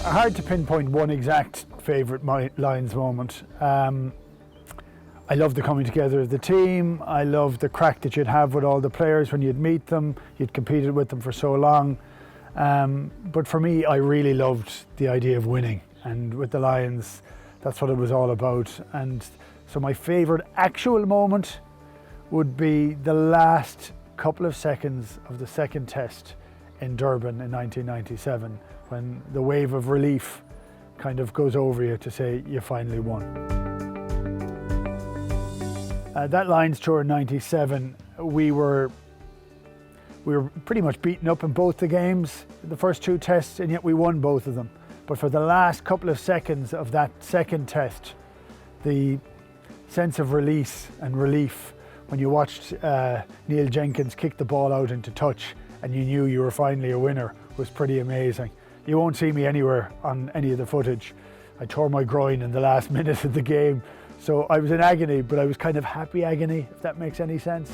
Hard to pinpoint one exact favourite Lions moment. I love the coming together of the team. I love the crack that you'd have with all the players when you'd meet them. You'd competed with them for so long. But for me, I really loved the idea of winning. And with the Lions, that's what it was all about. And so my favourite actual moment would be the last couple of seconds of the second test in Durban in 1997, when the wave of relief kind of goes over you to say you finally won. That Lions tour in 97, we were pretty much beaten up in both the games, the first two tests, and yet we won both of them. But for the last couple of seconds of that second test, the sense of release and relief when you watched Neil Jenkins kick the ball out into touch and you knew you were finally a winner was pretty amazing. You won't see me anywhere on any of the footage. I tore my groin in the last minute of the game, so I was in agony, but I was kind of happy agony, if that makes any sense.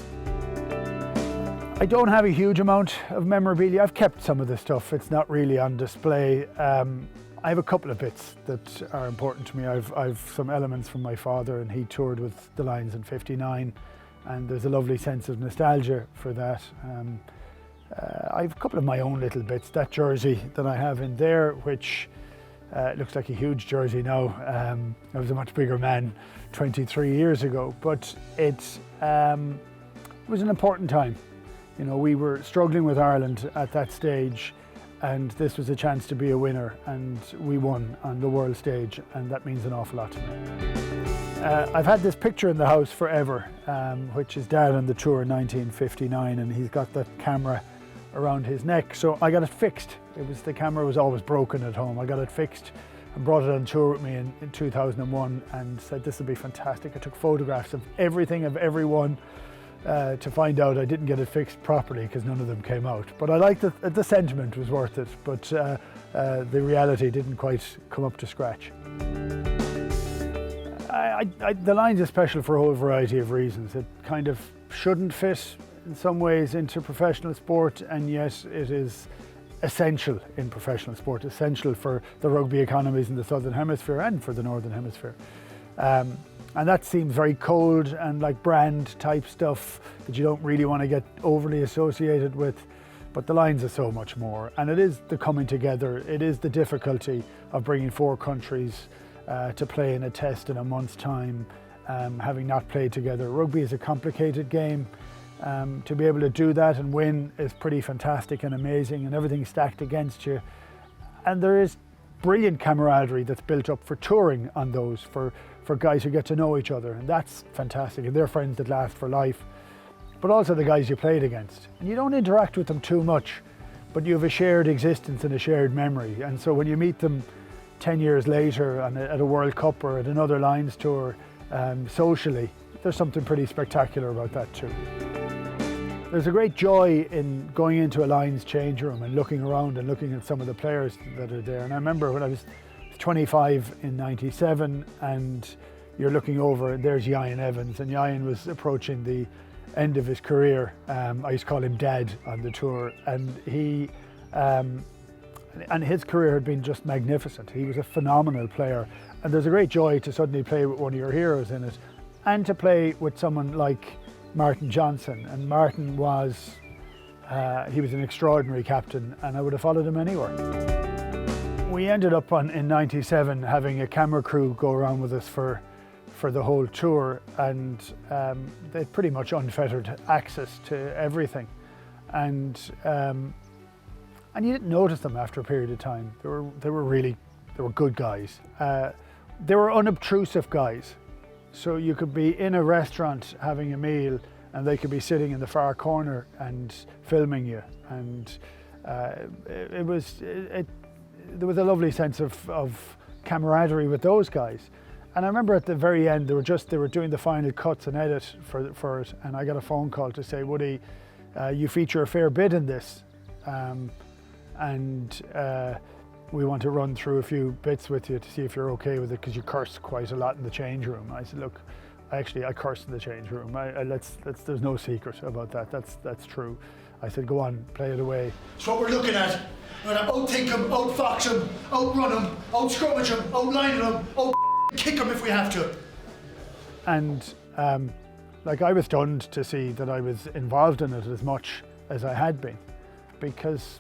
I don't have a huge amount of memorabilia. I've kept some of the stuff. It's not really on display. I have a couple of bits that are important to me. I've some elements from my father, and he toured with the Lions in '59, and there's a lovely sense of nostalgia for that. I have a couple of my own little bits. That jersey that I have in there, which looks like a huge jersey now. I was a much bigger man 23 years ago, but it was an important time. You know, we were struggling with Ireland at that stage, and this was a chance to be a winner, and we won on the world stage, and that means an awful lot to me. I've had this picture in the house forever, which is Dad on the tour in 1959, and he's got that camera around his neck, so I got it fixed. The camera was always broken at home. I got it fixed and brought it on tour with me in 2001 and said this will be fantastic. I took photographs of everything, of everyone, to find out I didn't get it fixed properly because none of them came out. But I liked it. The sentiment was worth it, but the reality didn't quite come up to scratch. The Lions are special for a whole variety of reasons. It kind of shouldn't fit in some ways into professional sport, and yet it is essential in professional sport, essential for the rugby economies in the Southern Hemisphere and for the Northern Hemisphere. And that seems very cold and like brand type stuff that you don't really want to get overly associated with, but the Lions are so much more. And it is the coming together, it is the difficulty of bringing four countries to play in a test in a month's time, having not played together. Rugby is a complicated game. To be able to do that and win is pretty fantastic and amazing, and everything's stacked against you. And there is brilliant camaraderie that's built up for touring on those, for guys who get to know each other, and that's fantastic, and they're friends that last for life. But also the guys you played against. And you don't interact with them too much, but you have a shared existence and a shared memory. And so when you meet them 10 years later at a World Cup or at another Lions tour, socially, there's something pretty spectacular about that too. There's a great joy in going into a Lions change room and looking around and looking at some of the players that are there. And I remember when I was 25 in '97, and you're looking over, and there's Ian Evans, and Ian was approaching the end of his career. I used to call him Dad on the tour, and his career had been just magnificent. He was a phenomenal player, and there's a great joy to suddenly play with one of your heroes in it, and to play with someone like Martin Johnson. And Martin was an extraordinary captain, and I would have followed him anywhere. We ended up in '97 having a camera crew go around with us for the whole tour, and they had pretty much unfettered access to everything, and you didn't notice them after a period of time. They were good guys. They were unobtrusive guys. So you could be in a restaurant having a meal, and they could be sitting in the far corner and filming you, and there was a lovely sense of camaraderie with those guys. And I remember at the very end, they were doing the final cuts and edit for it, and I got a phone call to say, Woody, you feature a fair bit in this, and we want to run through a few bits with you to see if you're okay with it, because you curse quite a lot in the change room. I said, look, I curse in the change room. There's no secret about that. That's true. I said, go on, play it away. So what we're looking at We're gonna out-think him, out-fox him, out-run him, out-scrummage him, out-line him, out-kick him if we have to. And I was stunned to see that I was involved in it as much as I had been, because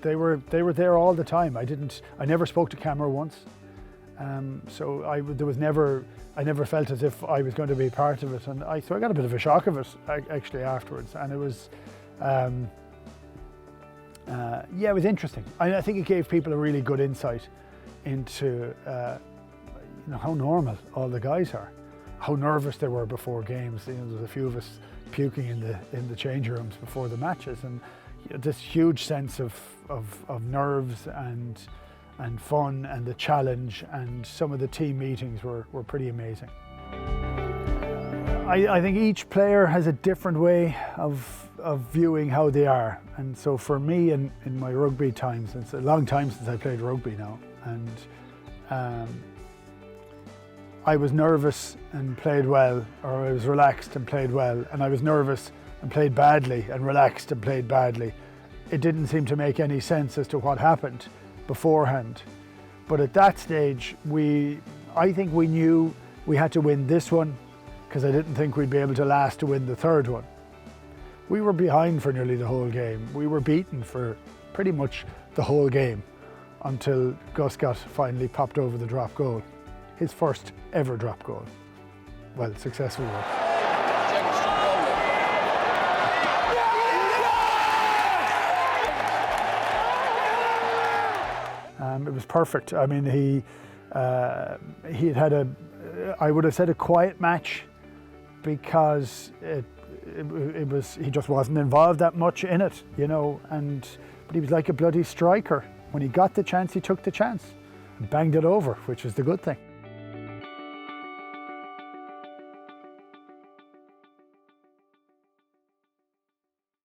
they were there all the time. I never spoke to camera once, so I never felt as if I was going to be part of it, and so I got a bit of a shock of it actually afterwards, and it was it was interesting. I think it gave people a really good insight into how normal all the guys are, how nervous they were before games. There's a few of us puking in the change rooms before the matches, and this huge sense of nerves and fun and the challenge, and some of the team meetings were pretty amazing. I think each player has a different way of viewing how they are, and so for me in my rugby times, it's a long time since I played rugby now, and I was nervous and played well, or I was relaxed and played well, and I was nervous and played badly and relaxed and played badly. It didn't seem to make any sense as to what happened beforehand. But at that stage, I think we knew we had to win this one, because I didn't think we'd be able to last to win the third one. We were behind for nearly the whole game. We were beaten for pretty much the whole game until Gus got finally popped over the drop goal. His first ever drop goal. Well, successful one. It was perfect. I mean, he had I would have said a quiet match, because he just wasn't involved that much in it, but he was like a bloody striker. When he got the chance, he took the chance and banged it over, which is the good thing.